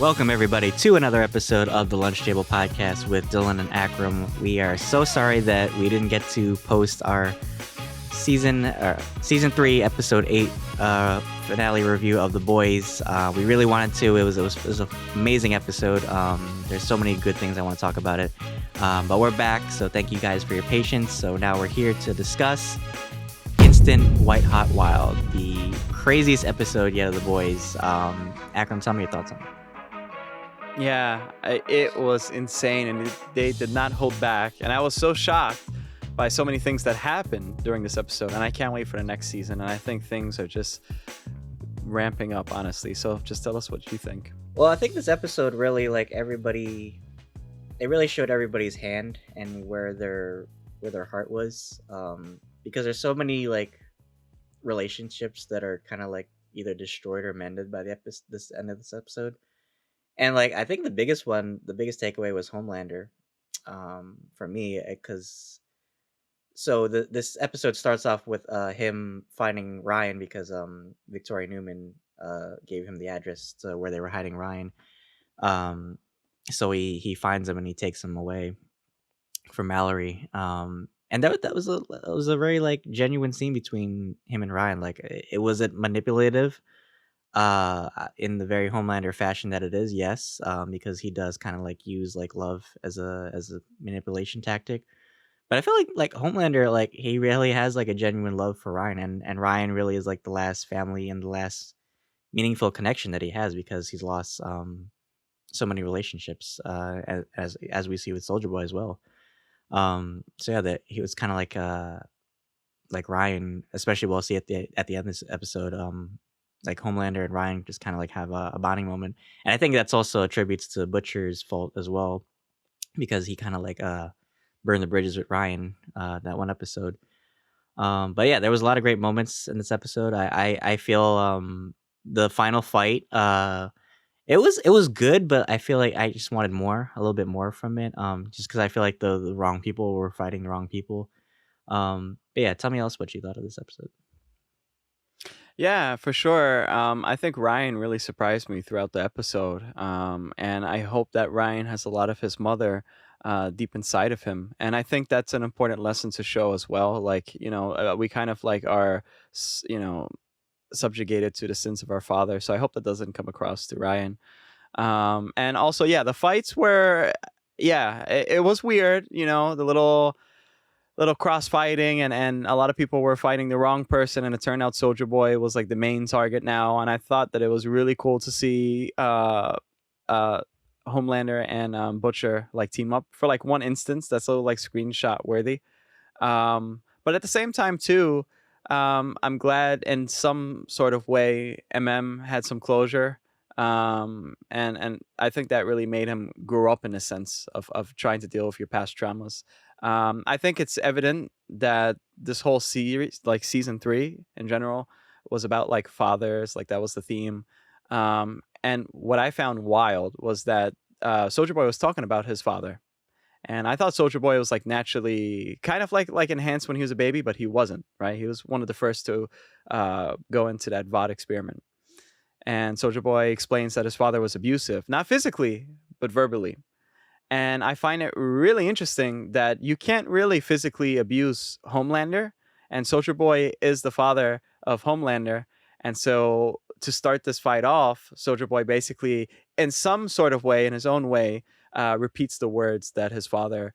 Welcome, everybody, to another episode of the Lunch Table Podcast with Dylan and Akram. We are so sorry that we didn't get to post our season 3, episode 8 finale review of The Boys. We really wanted to. It was an amazing episode. There's so many good things I want to talk about it. But we're back, so thank you guys for your patience. So now we're here to discuss Instant White Hot Wild, the craziest episode yet of The Boys. Akram, tell me your thoughts on it. Yeah, it was insane, and they did not hold back. And I was so shocked by so many things that happened during this episode, and I can't wait for the next season. And I think things are just ramping up, honestly. So just tell us what you think. Well, I think this episode really, it really showed everybody's hand and where their heart was. Because there's so many relationships that are kind of either destroyed or mended by this end of this episode. And I think the biggest takeaway was Homelander, for me, because this episode starts off with him finding Ryan because Victoria Newman gave him the address to where they were hiding Ryan. So he finds him and he takes him away from Mallory. And that was a very genuine scene between him and Ryan. It wasn't manipulative. In the very Homelander fashion that it is, yes, because he does kind of use love as a manipulation tactic. But I feel like Homelander, he really has a genuine love for Ryan, and Ryan really is the last family and the last meaningful connection that he has, because he's lost so many relationships, as we see with Soldier Boy as well. So yeah, that he was kind of like Ryan, especially we'll see at the end of this episode. Homelander and Ryan just kind of have a bonding moment, and I think that's also attributes to Butcher's fault as well, because he kind of burned the bridges with Ryan that one episode. But yeah, there was a lot of great moments in this episode. I feel the final fight, it was good, but I feel like I just wanted a little bit more from it. Just because I feel like the wrong people were fighting the wrong people. But yeah, tell me else what you thought of this episode. Yeah, for sure. I think Ryan really surprised me throughout the episode. And I hope that Ryan has a lot of his mother deep inside of him. And I think that's an important lesson to show as well. We kind of are, subjugated to the sins of our father. So I hope that doesn't come across to Ryan. And also, yeah, the fights were, it was weird, the little crossfighting, and a lot of people were fighting the wrong person, and it turned out Soldier Boy was the main target now. And I thought that it was really cool to see Homelander and Butcher team up for one instance. That's so screenshot worthy. But at the same time too, I'm glad in some sort of way had some closure. And I think that really made him grow up in a sense of trying to deal with your past traumas. I think it's evident that this whole series, season 3 in general, was about fathers. That was the theme. And what I found wild was that Soldier Boy was talking about his father. And I thought Soldier Boy was naturally kind of enhanced when he was a baby, but he wasn't, right? He was one of the first to go into that VOD experiment. And Soldier Boy explains that his father was abusive, not physically, but verbally. And I find it really interesting that you can't really physically abuse Homelander, and Soldier Boy is the father of Homelander. And so to start this fight off, Soldier Boy basically, in some sort of way, in his own way, repeats the words that his father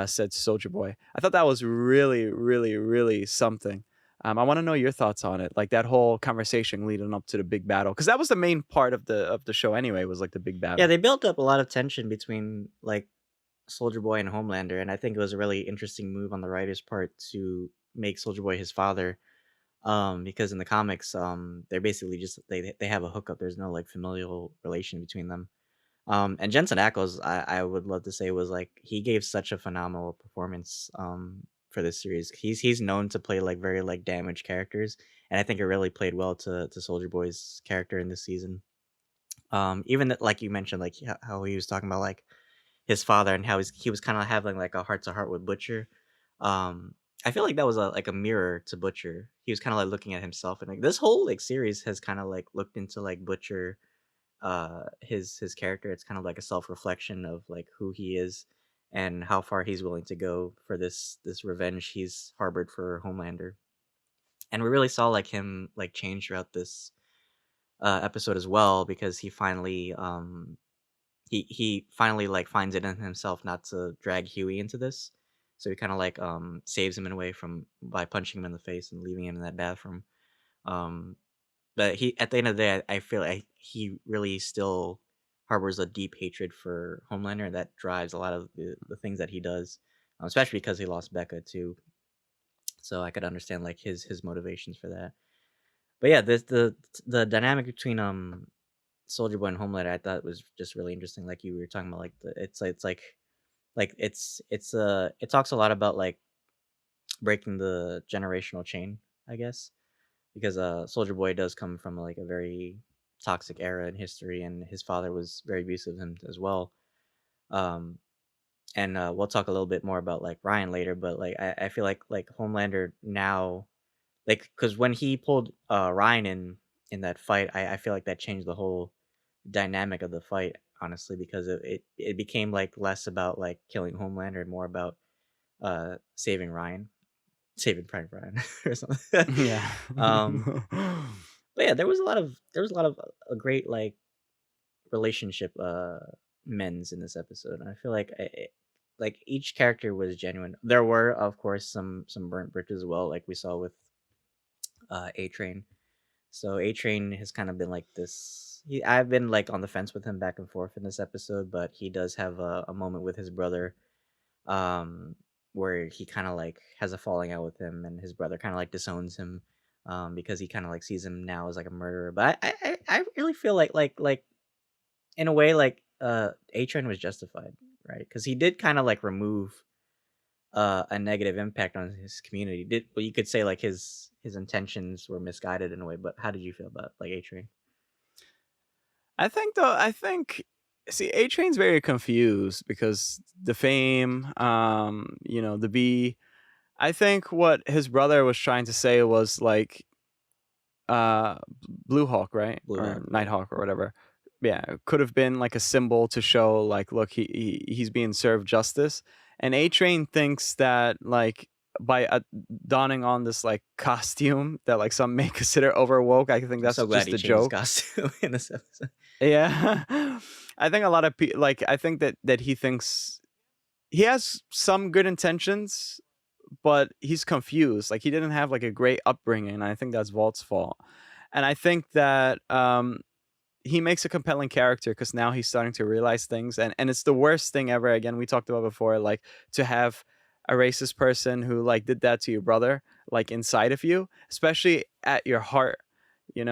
said to Soldier Boy. I thought that was really, really, really something. I want to know your thoughts on it, that whole conversation leading up to the big battle, because that was the main part of the show anyway, was the big battle. Yeah, they built up a lot of tension between Soldier Boy and Homelander, and I think it was a really interesting move on the writer's part to make Soldier Boy his father, because in the comics, they're basically just they have a hookup. There's no familial relation between them. And Jensen Ackles, I would love to say, was he gave such a phenomenal performance for this series. He's known to play very damaged characters, and I think it really played well to Soldier Boy's character in this season. Even that, you mentioned, how he was talking about his father and how he was kind of having a heart to heart with Butcher. I feel like that was a mirror to Butcher. He was kind of looking at himself, and this whole series has kind of looked into Butcher his character. It's kind of like a self reflection of like who he is and how far he's willing to go for this revenge he's harbored for Homelander. And we really saw like him like change throughout this episode as well, because he finally like finds it in himself not to drag Huey into this. So he kind of like saves him in a way from by punching him in the face and leaving him in that bathroom. Um, but he at the end of the day, I feel like he really still harbors a deep hatred for Homelander, and that drives a lot of the things that he does, especially because he lost Becca too. So I could understand like his motivations for that. But yeah, the dynamic between Soldier Boy and Homelander, I thought was just really interesting. Like you were talking about, like it talks a lot about like breaking the generational chain, I guess, because Soldier Boy does come from like a very toxic era in history, and his father was very abusive of him as well. Um, and we'll talk a little bit more about like Ryan later, but like I feel like Homelander now, like because when he pulled Ryan in that fight, I feel like that changed the whole dynamic of the fight, honestly, because it became like less about like killing Homelander and more about saving Ryan, saving Private Ryan or something. Yeah. um, but yeah, there was a lot of a great like relationship men's in this episode, and I feel like like each character was genuine. There were of course some burnt bridges as well, like we saw with A Train. So A Train has kind of been like this. I've been like on the fence with him back and forth in this episode, but he does have a moment with his brother, um, where he kind of like has a falling out with him, and his brother kind of like disowns him, because he kind of like sees him now as like a murderer. But I really feel like in a way like A Train was justified, right? Because he did kind of like remove a negative impact on his community. Did well, you could say like his intentions were misguided in a way, but how did you feel about like A Train? I think see A Train's very confused because the fame, the B. I think what his brother was trying to say was like uh Blue Hawk, right? Blue Or Hawk, yeah. Nighthawk or whatever. Yeah, it could have been like a symbol to show like look, he's being served justice. And A Train thinks that like by donning on this like costume that like some may consider over woke, I think I'm that's so glad just he a changed his joke. costume in this episode. Yeah. I think a lot of people like I think that he thinks he has some good intentions, but he's confused. Like he didn't have like a great upbringing, and I think that's Walt's fault. And I think that he makes a compelling character because now he's starting to realize things, and it's the worst thing ever. Again, we talked about before, like to have a racist person who like did that to your brother, like inside of you, especially at your heart, and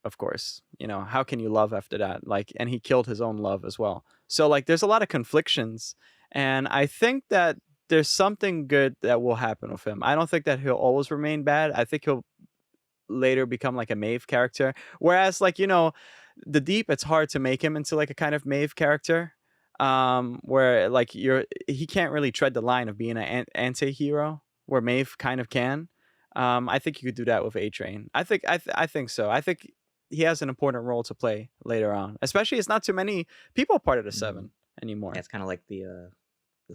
of course, how can you love after that? Like, and he killed his own love as well. So like, there's a lot of conflictions, and I think that there's something good that will happen with him. I don't think that he'll always remain bad. I think he'll later become like a Maeve character. Whereas like, the Deep, it's hard to make him into like a kind of Maeve character. Where like he can't really tread the line of being an anti-hero where Maeve kind of can. I think you could do that with A Train. I think so. I think he has an important role to play later on. Especially it's not too many people part of the Mhm. seven Yeah, anymore. it's kind of like the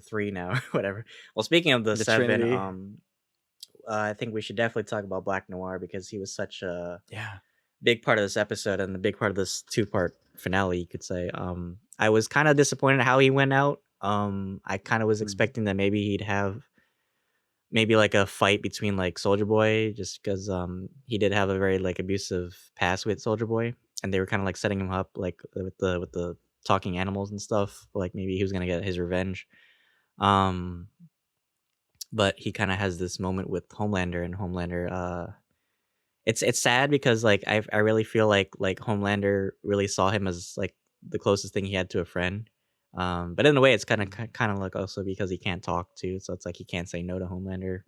three now, or whatever. Well, speaking of the The seven, Trinity. I think we should definitely talk about Black Noir because he was such a Yeah. big part of this episode and the big part of this two-part finale, you could say. I was kind of disappointed how he went out. I kind of was Mhm. expecting that maybe he'd have maybe like a fight between like Soldier Boy, just because he did have a very like abusive past with Soldier Boy, and they were kind of like setting him up like with the talking animals and stuff. Like maybe he was gonna get his revenge. Um, but he kind of has this moment with Homelander, and Homelander it's sad because like I really feel like Homelander really saw him as like the closest thing he had to a friend. But in a way, it's kind of like also because he can't talk too, so it's like he can't say no to Homelander.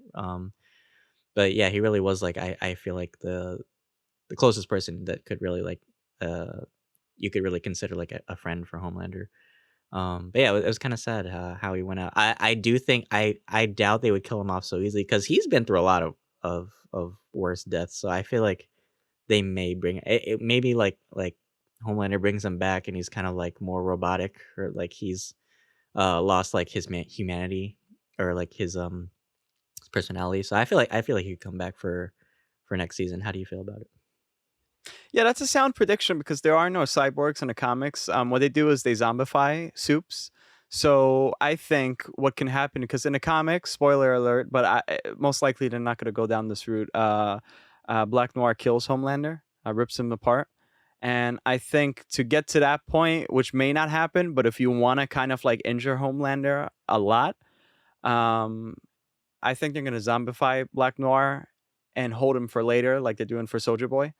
But yeah, he really was like I feel like the closest person that could really like uh you could really consider like a friend for Homelander. But yeah, it was kind of sad how he went out. I do think I doubt they would kill him off so easily because he's been through a lot of worse deaths. So I feel like they may bring it maybe like Homelander brings him back and he's kind of like more robotic, or like he's lost like his humanity, or like his personality. So I feel like he could come back for next season. How do you feel about it? Yeah, that's a sound prediction because there are no cyborgs in the comics. What they do is they zombify soups. So I think what can happen, because in the comics, spoiler alert, but most likely they're not going to go down this route. Black Noir kills Homelander, rips him apart. And I think to get to that point, which may not happen, but if you want to kind of like injure Homelander a lot, um, I think they're going to zombify Black Noir and hold him for later, like they're doing for Soldier Boy.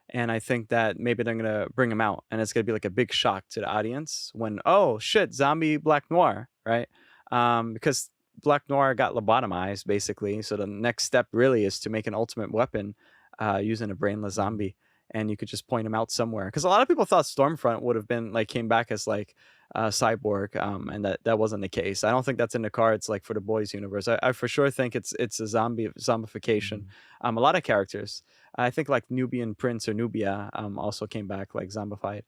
And I think that maybe they're gonna bring him out, and it's gonna be like a big shock to the audience when, oh shit, zombie Black Noir, right? Because Black Noir got lobotomized basically. So the next step really is to make an ultimate weapon using a brainless Mhm. zombie, and you could just point him out somewhere. Because a lot of people thought Stormfront would have been like came back as like cyborg, and that wasn't the case. I don't think that's in the cards like for the boys universe. I for sure think it's a zombification. Mhm. A lot of characters. I think like Nubian Prince or Nubia also came back like zombified.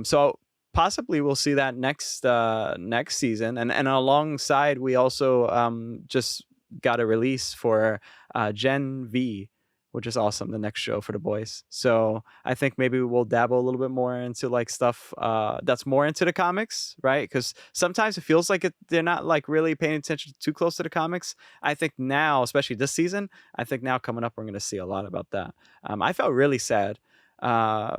So possibly we'll see that next season, and alongside we also just got a release for Gen V, which is awesome. The next show for the boys. So I think maybe we'll dabble a little bit more into like stuff that's more into the comics, right? Because sometimes it feels like they're not like really paying attention too close to the comics. I think now, especially this season, I think now coming up, we're going to see a lot about that. I felt really sad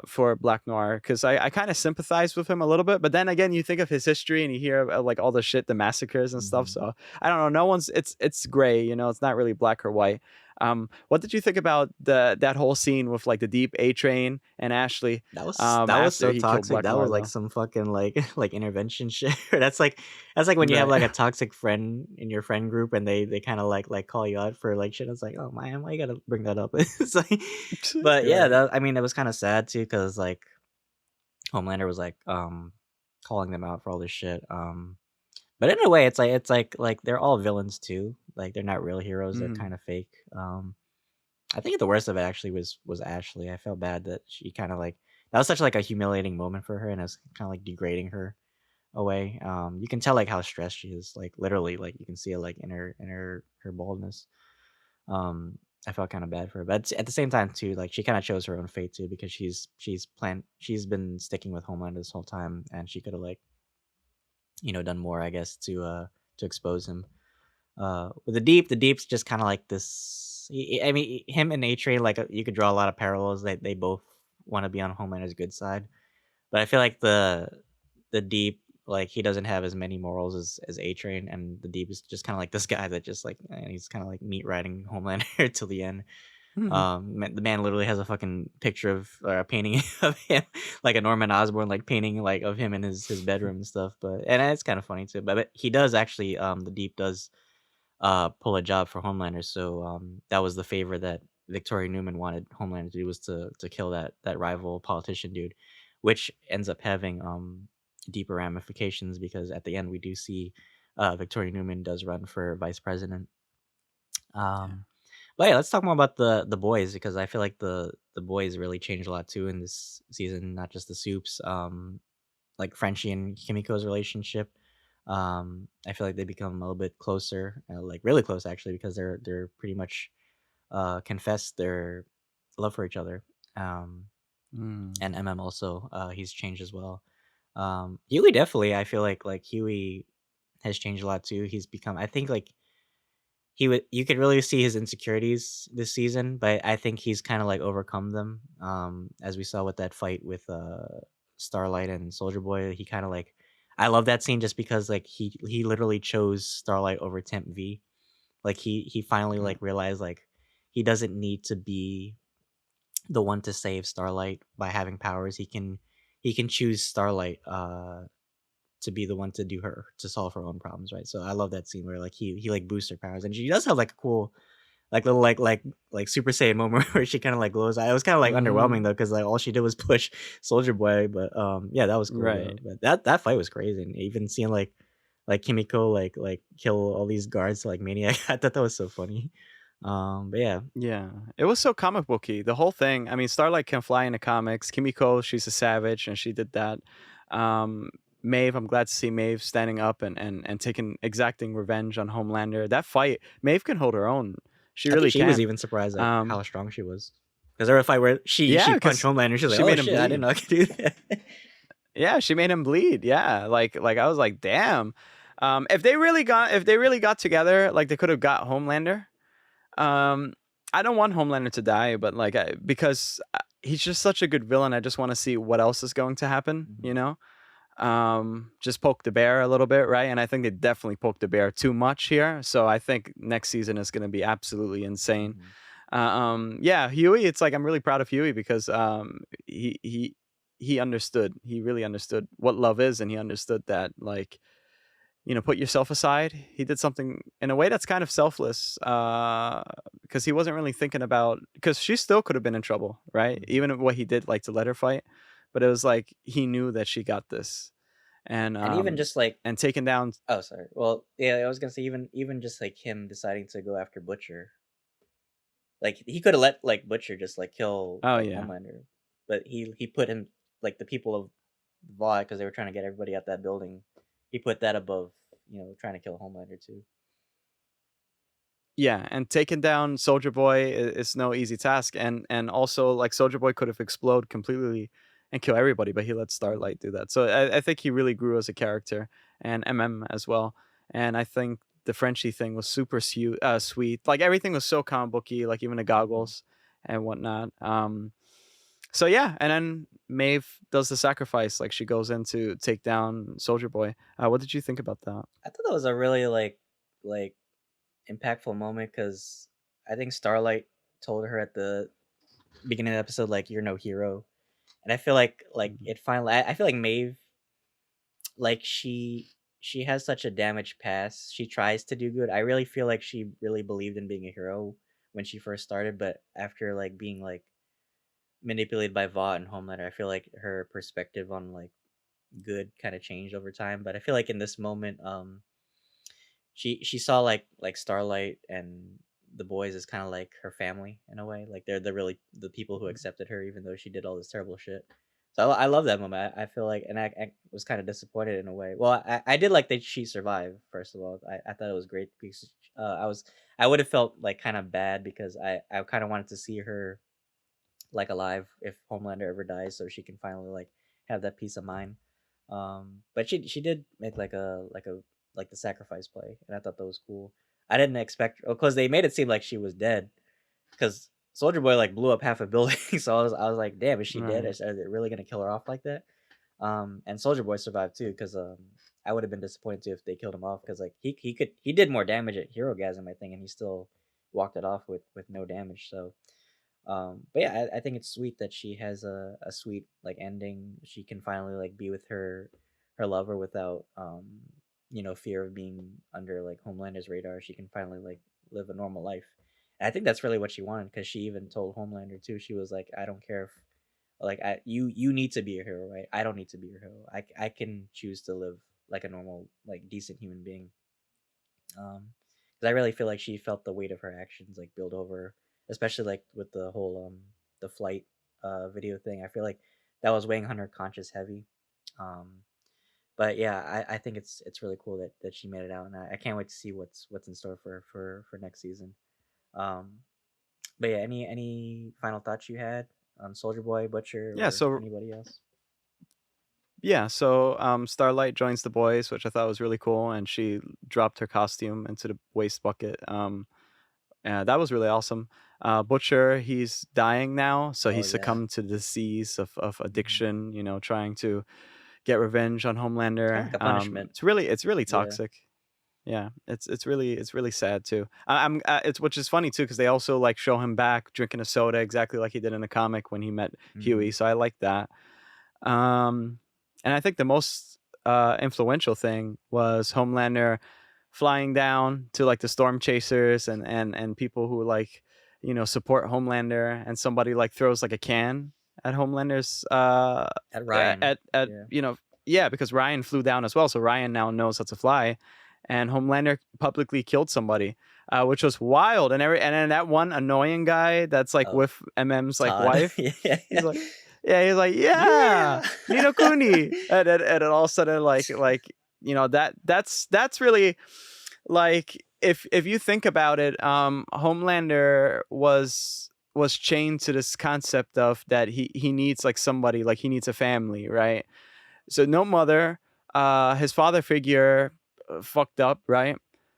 for Black Noir because I kind of sympathize with him a little bit, but then again, you think of his history and you hear like all the shit, the massacres and stuff. Mhm. So I don't know. No one's it's gray, you know. It's not really black or white. What did you think about that whole scene with like the Deep, A Train, and Ashley That was after so he killed toxic. Black That Noir was like though? some fucking like like intervention shit. That's like when you have Right. like a toxic friend in your friend group and they kind of like call you out for like shit. It's like, oh man, why you gotta bring that up? It's like, but yeah, Right. I mean, it was kind of sad too because like Homelander was like calling them out for all this shit. But in a way, it's like they're all villains too. Like they're not real heroes. They're Mhm. kind of fake. I think the worst of it actually was Ashley. I felt bad that she kind of like that was such like a humiliating moment for her, and it was kind of like degrading her away. You can tell like how stressed she is. Like literally, like you can see it like in her baldness. Um, I felt kind of bad for her, but at the same time too, like she kind of chose her own fate too because she's been sticking with Homeland this whole time, and she could have like done more, I guess, to expose him. With the Deep's just kind of like this. I mean, him and A Train, like you could draw a lot of parallels. They both want to be on Homelander's good side, but I feel like the Deep, like he doesn't have as many morals as A Train, and the Deep is just kind of like this guy that just like he's kind of like meat riding Homelander till the end. Mhm. The man literally has a fucking picture of or a painting of him, like a Norman Osborn like painting like of him in his bedroom and stuff. But and it's kind of funny too. But he does actually, the Deep does pull a job for Homelander. So that was the favor that Victoria Newman wanted Homelander to do, was to kill that rival politician dude, which ends up having deeper ramifications because at the end we do see Victoria Newman does run for vice president. Yeah. Um, but yeah, let's talk more about the boys because I feel like the boys really changed a lot too in this season, not just the soups. Like Frenchie and Kimiko's relationship. I feel like they become a little bit closer, like really close actually, because they're pretty much confessed their love for each other. Um, Mm. and MM also, he's changed as well. Huey definitely, I feel like Huey has changed a lot too. He's become, I think, like you could really see his insecurities this season, but I think he's kind of like overcome them. As we saw with that fight with Starlight and Soldier Boy, he kind of like I love that scene just because like he literally chose Starlight over Temp V. Like he finally Yeah. like realized like he doesn't need to be the one to save Starlight by having powers. He can choose Starlight to be the one to do her to solve her own problems, right? So I love that scene where like he like boosts her powers, and she does have like a cool like little like Super Saiyan moment where she kind of like glows. It was kind of like underwhelming Mhm. though because like all she did was push Soldier Boy, but yeah, that was cool though. Right. But that fight was crazy, and even seeing like Kimiko like kill all these guards like maniac, I thought that was so funny. But yeah, Yeah, it was so comic booky. The whole thing. I mean, Starlight can fly in the comics. Kimiko, she's a savage, and she did that. Um, Maeve, I'm glad to see Maeve standing up and taking exacting revenge on Homelander. That fight, Maeve can hold her own. She I think really she was can. even surprised at how Um, strong she was. Because there was a fight where she yeah, punched because Homelander. She's like, she "Oh made him shit, I didn't bleed. know I could do that." Yeah, she made him bleed. Yeah, like I was like, damn. If they really got together, like they could have got Homelander. Um, I don't want Homelander to die, but because he's just such a good villain, I just want to see what else is going to happen. Mhm, You know, just poke the bear a little bit, right? And I think they definitely poked the bear too much here. So I think next season is going to be absolutely insane. mhm. Yeah, Huey. It's like I'm really proud of Huey because he understood. He really understood what love is, and he understood that put yourself aside. He did something in a way that's kind of selfless, because he wasn't really thinking about because she still could have been in trouble, right? Mhm. Even what he did, like to let her fight, but it was like he knew that she got this, and And even um just like, and taking down. oh sorry, well yeah, I was gonna say even just like him deciding to go after Butcher, like he could have let like Butcher just like kill Oh like yeah, Homelander, but he put him like the people of Vought because they were trying to get everybody out that building. He put that above trying to kill Homelander too. yeah, and taking down Soldier Boy is no easy task, and also like Soldier Boy could have explode completely and kill everybody, but he let Mhm. Starlight do that. So I think he really grew as a character, and as well. And I think the Frenchie thing was super sweet. Like everything was so comic booky, like even the Mhm. goggles and whatnot. So yeah, and then Maeve does the sacrifice, like she goes in to take down Soldier Boy. What did you think about that? I thought that was a really like impactful moment because I think Starlight told her at the beginning of the episode like you're no hero, and I feel like Mhm. it finally. I feel like Maeve, like she has such a damaged past. She tries to do good. I really feel like she really believed in being a hero when she first started, but after like being like manipulated by Vought and Homelander, I feel like her perspective on like good kind of changed over time. But I feel like in this moment, she saw like Starlight and the boys as kind of like her family in a way. Like they're the really the people who Mhm. accepted her, even though she did all this terrible shit. So I love that moment. I feel like, and I was kind of disappointed in a way. Well, I did like that she survived. First of all, I thought it was great because I would have felt like kind of bad because I kind of wanted to see her like alive if Homelander ever dies, so she can finally like have that peace of mind. But she did make like the sacrifice play, and I thought that was cool. I didn't expect because they made it seem like she was dead because Soldier Boy like blew up half a building, so I was like, damn, is she dead? Right. Are they really gonna kill her off like that? And Soldier Boy survived too because I would have been disappointed too if they killed him off because like he did more damage at Hero Gasm I think, and he still walked it off with no damage. So but yeah, I think it's sweet that she has a sweet like ending. She can finally like be with her lover without fear of being under like Homelander's radar. She can finally like live a normal life. And I think that's really what she wanted because she even told Homelander too. She was like, I don't care if like you need to be a hero, right? I don't need to be your hero. I can choose to live like a normal like decent human being. Because I really feel like she felt the weight of her actions like build over, her, especially like with the whole the flight video thing. I feel like that was weighing on her conscious heavy. Um, but yeah, I think it's really cool that she made it out, and I can't wait to see what's in store for next season. Um, but yeah, any final thoughts you had on Soldier Boy, Butcher, Yeah. or So anybody else? Starlight joins the boys, which I thought was really cool, and she dropped her costume into the waste bucket. That was really awesome. Butcher, he's dying now, so he Oh yeah, succumbed to the disease of hmm addiction. Trying to get revenge on it's kind of Homelander. like a punishment. It's really Yeah. toxic. Yeah, it's really sad too. I'm it's which is funny too because they also like show him back drinking a soda exactly like he did in the comic when he met hmm Huey. So I like that. Um, and I think the most influential thing was Homelander flying down to like the storm chasers and people who like support Homelander, and somebody like throws like a can at Homelander's At Ryan. at Yeah. yeah, because Ryan flew down as well, so Ryan now knows how to fly, and Homelander publicly killed somebody. which was wild. And then that one annoying guy that's like Oh, with MM's like Todd. wife, Yeah. he's like, he's like, yeah, Yeah. Nino Kuni, and all of a sudden that's really like if you think about it, Homelander was chained to this concept of that he needs like somebody, like he needs a family, right? So no mother, his father figure fucked up, right?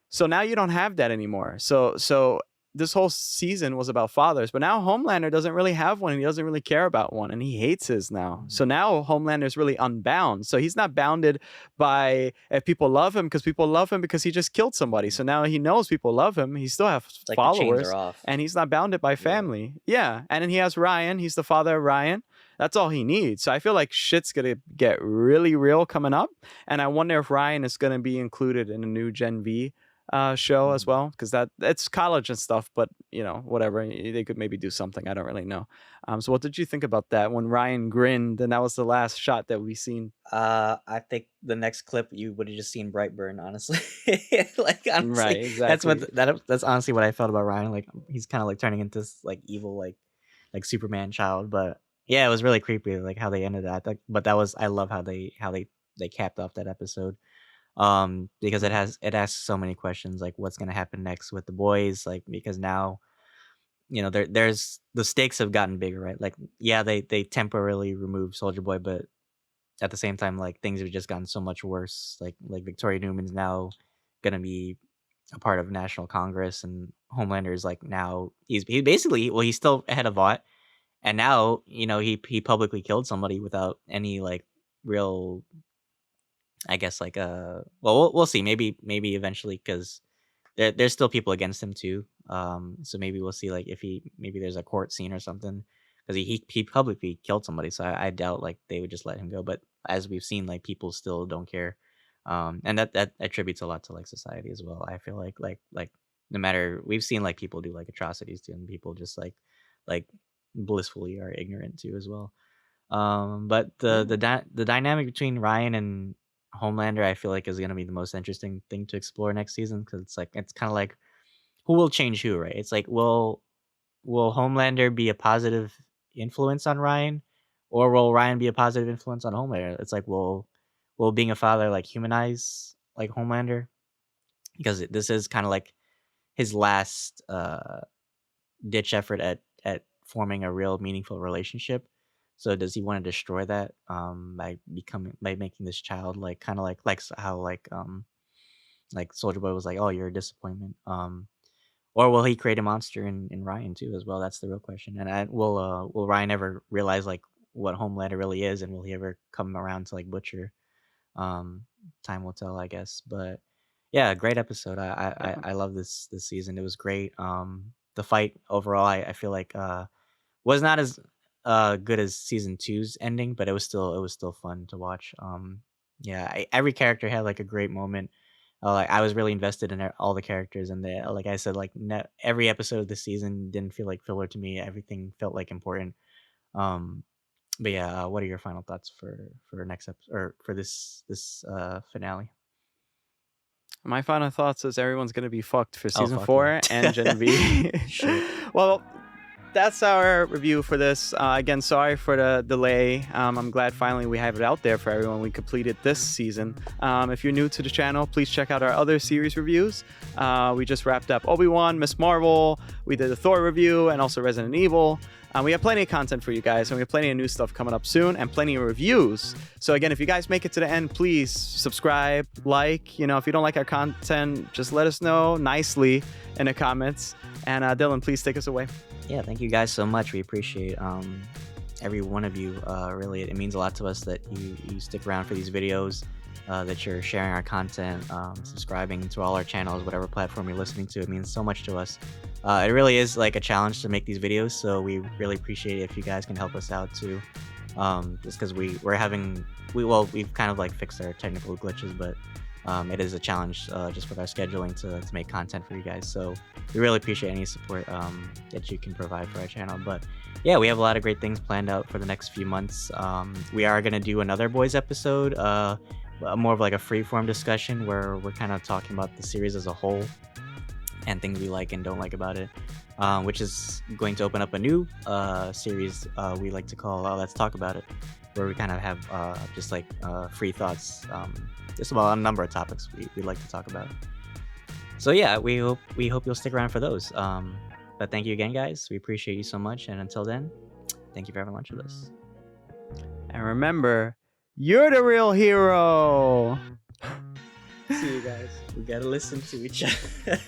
So now you don't have that anymore. So this whole season was about fathers, but now Homelander doesn't really have one, and he doesn't really care about one, and he hates his now. So now Homelander is really unbound. So he's not bounded by if people love him, because people love him because he just killed somebody. So now he knows people love him. He still has It's like the chains followers, are off. and he's not bounded by family. Yeah, and then he has Ryan. He's the father of Ryan. That's all he needs. So I feel like shit's gonna get really real coming up, and I wonder if Ryan is gonna be included in a new Gen V show as well, because it's college and stuff, but whatever, they could maybe do something. I don't really know. So what did you think about that when Ryan grinned and that was the last shot that we seen? I think the next clip you would have just seen Brightburn, honestly. Like honestly, Right, exactly. that's honestly what I felt about Ryan. Like he's kind of like turning into this like evil like Superman child. But yeah, it was really creepy like how they ended that. But I love how they capped off that episode. Because it asks so many questions, like what's gonna happen next with the boys, like because now there's the stakes have gotten bigger, right? Like yeah, they temporarily removed Soldier Boy, but at the same time, like things have just gotten so much worse. Like Victoria Newman's now gonna be a part of National Congress, and Homelander is like now he basically, well, he's still ahead of Vought, and now he publicly killed somebody without any like real, I guess, like well, we'll see, maybe eventually, because there's still people against him too. So maybe we'll see like if maybe there's a court scene or something, because he publicly killed somebody. So I doubt like they would just let him go. But as we've seen, like people still don't care. And that attributes a lot to like society as well. I feel like no matter, we've seen like people do like atrocities to, and people just like blissfully are ignorant too as well. But the dynamic between Ryan and Homelander, I feel like, is gonna be the most interesting thing to explore next season, because it's kind of like who will change who, right? It's like will Homelander be a positive influence on Ryan, or will Ryan be a positive influence on Homelander? It's like will being a father like humanize like Homelander, because this is kind of like his last ditch effort at forming a real meaningful relationship. So does he want to destroy that by making this child like kind of like how like Soldier Boy was like, oh, you're a disappointment, or will he create a monster in Ryan too as well? That's the real question. And will Ryan ever realize like what Homelander really is, and will he ever come around to like Butcher? Time will tell, I guess. But yeah, great episode. I love this season. It was great. The fight overall, I feel like was not as good as season two's ending, but it was still fun to watch. Yeah, every character had like a great moment. Like I was really invested in all the characters, and like I said, like every episode of the season didn't feel like filler to me. Everything felt like important. Um, but yeah, what are your final thoughts for next episode, or for this finale? My final thoughts is everyone's gonna be fucked for Oh season fuck 4 and Gen V. Shit. Well, that's our review for this. Again, sorry for the delay. I'm glad finally we have it out there for everyone. We completed this season. If you're new to the channel, please check out our other series reviews. We just wrapped up Obi-Wan, Miss Marvel. We did a Thor review and also Resident Evil. We have plenty of content for you guys, and we have plenty of new stuff coming up soon, and plenty of reviews. So again, if you guys make it to the end, please subscribe, like. If you don't like our content, just let us know nicely in the comments. And Dylan, please take us away. Yeah, thank you guys so much. We appreciate every one of you. Really, it means a lot to us that you stick around for these videos, that you're sharing our content, subscribing to all our channels, whatever platform you're listening to. It means so much to us. It really is like a challenge to make these videos, so we really appreciate it if you guys can help us out too. Just because we've kind of like fixed our technical glitches, but it is a challenge just with our scheduling to make content for you guys. So we really appreciate any support that you can provide for our channel. But yeah, we have a lot of great things planned out for the next few months. We are going to do another boys episode, more of like a freeform discussion where we're kind of talking about the series as a whole. and things we like and don't like about it, which is going to open up a new series we like to call Let's Talk About It, where we kind of have just like free thoughts, just about a number of topics we like to talk about. So yeah, we hope you'll stick around for those. But thank you again, guys. We appreciate you so much, and until then, thank you very much for this. And remember, you're the real hero. See you guys. We gotta listen to each other.